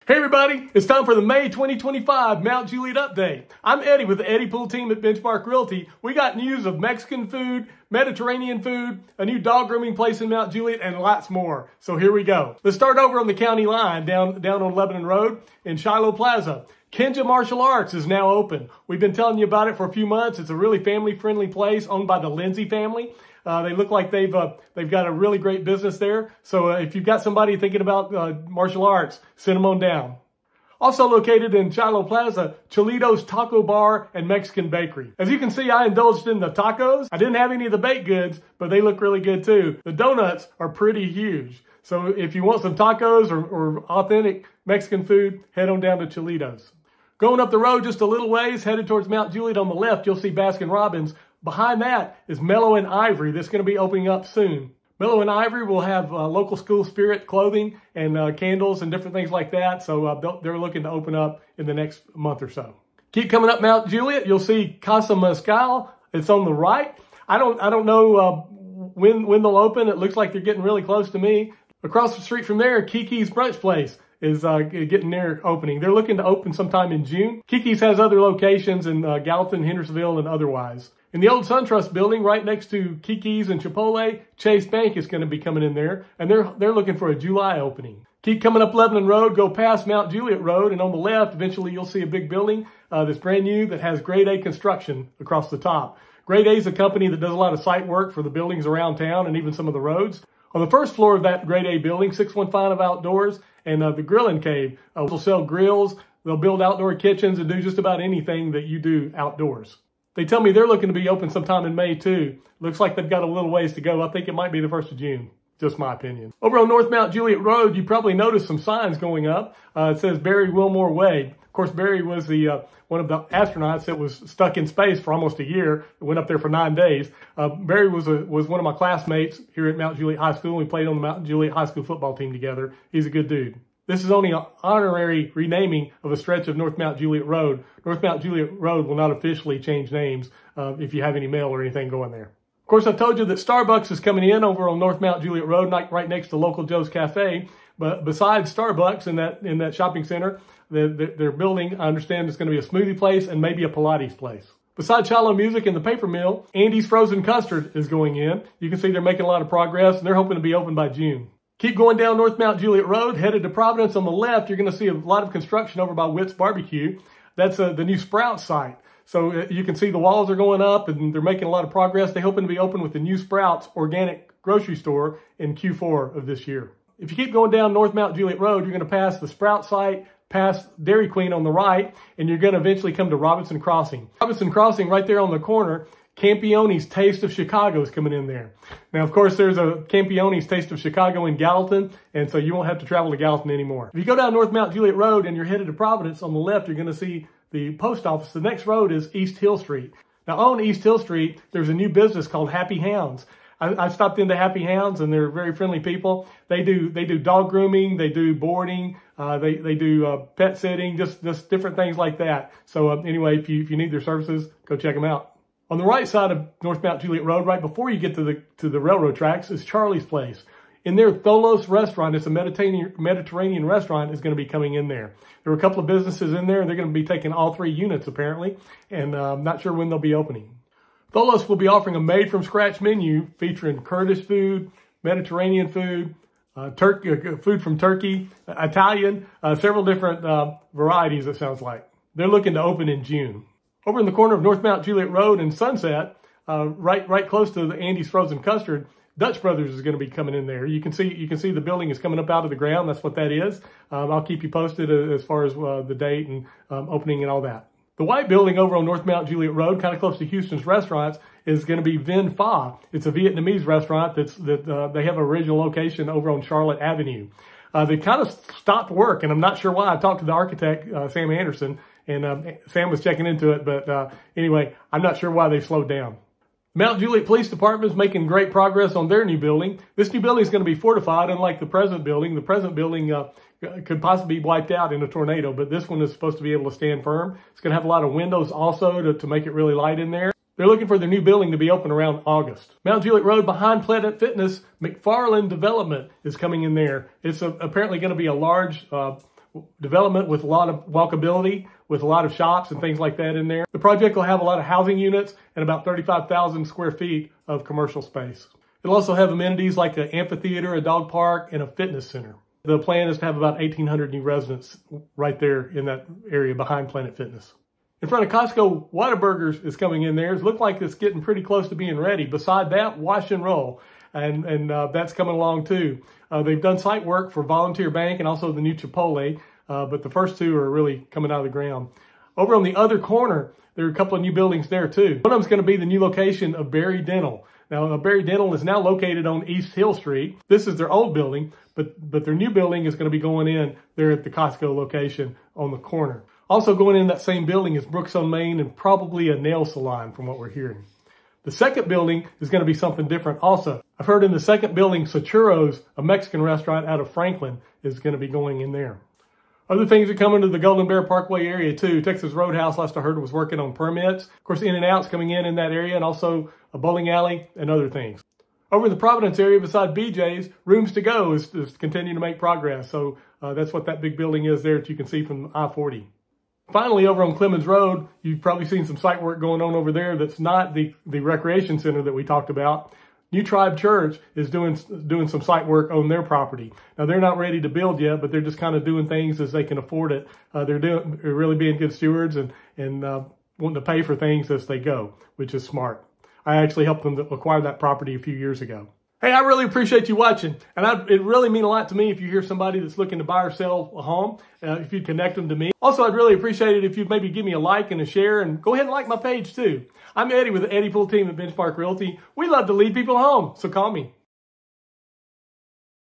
Hey everybody, it's time for the May 2025 Mt Juliet update. I'm Eddie with the Eddie Pool team at Benchmark Realty. We got news of Mexican food, Mediterranean food, a new dog grooming place in Mt Juliet, and lots more. So here we go. Let's start over on the county line down on Lebanon Road in Shiloh Plaza. Kenja Martial Arts is now open. We've been telling you about it for a few months. It's a really family-friendly place owned by the Lindsay family. They look like they've got a really great business there. So if you've got somebody thinking about martial arts, send them on down. Also located in Shiloh Plaza, Cholito's Taco Bar and Mexican Bakery. As you can see, I indulged in the tacos. I didn't have any of the baked goods, but they look really good too. The donuts are pretty huge. So if you want some tacos or authentic Mexican food, head on down to Cholito's. Going up the road just a little ways, headed towards Mt Juliet on the left, you'll see Baskin-Robbins. Behind that is Mellow and Ivory. That's going to be opening up soon. Mellow and Ivory will have local school spirit clothing and candles and different things like that. So they're looking to open up in the next month or so. Keep coming up Mt Juliet. You'll see Casa Mezcal. It's on the right. I don't know when they'll open. It looks like they're getting really close to me. Across the street from there, Kiki's Brunch Place is getting their opening. They're looking to open sometime in June. Kiki's has other locations in Gallatin, Hendersonville, and otherwise. In the old SunTrust building, right next to Kiki's and Chipotle, Chase Bank is going to be coming in there, and they're looking for a July opening. Keep coming up Lebanon Road, go past Mt Juliet Road, and on the left, eventually you'll see a big building that's brand new that has Grade A construction across the top. Grade A is a company that does a lot of site work for the buildings around town and even some of the roads. On the first floor of that Grade A building, 615 Outdoors and the Grilling Cave will sell grills. They'll build outdoor kitchens and do just about anything that you do outdoors. They tell me they're looking to be open sometime in May too. Looks like they've got a little ways to go. I think it might be the 1st of June. Just my opinion. Over on North Mt Juliet Road, you probably noticed some signs going up. It says Barry Wilmore Way. Of course, Barry was the one of the astronauts that was stuck in space for almost a year. Went up there for 9 days. Barry was one of my classmates here at Mt Juliet High School. We played on the Mt Juliet High School football team together. He's a good dude. This is only an honorary renaming of a stretch of North Mt Juliet Road. North Mt Juliet Road will not officially change names if you have any mail or anything going there. Of course, I told you that Starbucks is coming in over on North Mt Juliet Road, right next to Local Joe's Cafe. But besides Starbucks in that shopping center, they're building, I understand it's going to be a smoothie place and maybe a Pilates place. Besides Shiloh Music and the Paper Mill, Andy's Frozen Custard is going in. You can see they're making a lot of progress, and they're hoping to be open by June. Keep going down North Mt Juliet Road, headed to Providence on the left. You're going to see a lot of construction over by Witt's Barbecue. That's the new Sprouts site. So you can see the walls are going up and they're making a lot of progress. They're hoping to be open with the new Sprouts organic grocery store in Q4 of this year. If you keep going down North Mt Juliet Road, you're going to pass the Sprouts site, past Dairy Queen on the right, and you're going to eventually come to Robinson Crossing. Robinson Crossing right there on the corner. Campione's Taste of Chicago is coming in there. Now, of course, there's a Campione's Taste of Chicago in Gallatin, and so you won't have to travel to Gallatin anymore. If you go down North Mt Juliet Road and you're headed to Providence, on the left, you're going to see the post office. The next road is East Hill Street. Now, on East Hill Street, there's a new business called Happy Hounds. I stopped into Happy Hounds, and they're very friendly people. They do dog grooming, they do boarding, they do pet sitting, just different things like that. So anyway, if you need their services, go check them out. On the right side of North Mt Juliet Road, right before you get to the railroad tracks, is Charlie's Place. In their Tholos restaurant, it's a Mediterranean restaurant, is going to be coming in there. There are a couple of businesses in there, and they're going to be taking all 3 units apparently, and I'm not sure when they'll be opening. Tholos will be offering a made-from-scratch menu featuring Kurdish food, Mediterranean food, food from Turkey, Italian, several different varieties, it sounds like. They're looking to open in June. Over in the corner of North Mt Juliet Road and Sunset, right close to the Andy's Frozen Custard, Dutch Brothers is going to be coming in there. You can see the building is coming up out of the ground. That's what that is. I'll keep you posted as far as the date and opening and all that. The white building over on North Mt Juliet Road, kind of close to Houston's Restaurants, is going to be Vin Pha. It's a Vietnamese restaurant that they have an original location over on Charlotte Avenue. They kind of stopped work, and I'm not sure why. I talked to the architect, Sam Anderson, and Sam was checking into it. But anyway, I'm not sure why they slowed down. Mt Juliet Police Department is making great progress on their new building. This new building is going to be fortified, unlike the present building. The present building could possibly be wiped out in a tornado, but this one is supposed to be able to stand firm. It's going to have a lot of windows also to make it really light in there. They're looking for their new building to be open around August. Mt Juliet Road behind Planet Fitness, McFarland Development is coming in there. It's apparently going to be a large development with a lot of walkability, with a lot of shops and things like that in there. The project will have a lot of housing units and about 35,000 square feet of commercial space. It'll also have amenities like an amphitheater, a dog park, and a fitness center. The plan is to have about 1,800 new residents right there in that area behind Planet Fitness. In front of Costco, Whataburgers is coming in there. It looks like it's getting pretty close to being ready. Beside that, Wash and Roll, and that's coming along too. They've done site work for Volunteer Bank and also the new Chipotle, but the first two are really coming out of the ground. Over on the other corner, there are a couple of new buildings there too. One of them is going to be the new location of Berry Dental. Now, Berry Dental is now located on East Hill Street. This is their old building, but their new building is going to be going in there at the Costco location on the corner. Also going in that same building is Brooks on Main and probably a nail salon from what we're hearing. The second building is going to be something different also. I've heard in the second building, Churros, a Mexican restaurant out of Franklin, is going to be going in there. Other things are coming to the Golden Bear Parkway area too. Texas Roadhouse, last I heard, was working on permits. Of course, In-N-Out's coming in that area, and also a bowling alley and other things. Over in the Providence area, beside BJ's, Rooms to Go is continuing to make progress. So that's what that big building is there that you can see from I-40. Finally, over on Clemens Road, you've probably seen some site work going on over there that's not the recreation center that we talked about. New Tribe Church is doing some site work on their property. Now, they're not ready to build yet, but they're just kind of doing things as they can afford it. They're really being good stewards and wanting to pay for things as they go, which is smart. I actually helped them acquire that property a few years ago. Hey, I really appreciate you watching, and it really means a lot to me if you hear somebody that's looking to buy or sell a home, if you'd connect them to me. Also, I'd really appreciate it if you'd maybe give me a like and a share, and go ahead and like my page too. I'm Eddie with the Eddie Pool team at Benchmark Realty. We love to lead people home, so call me.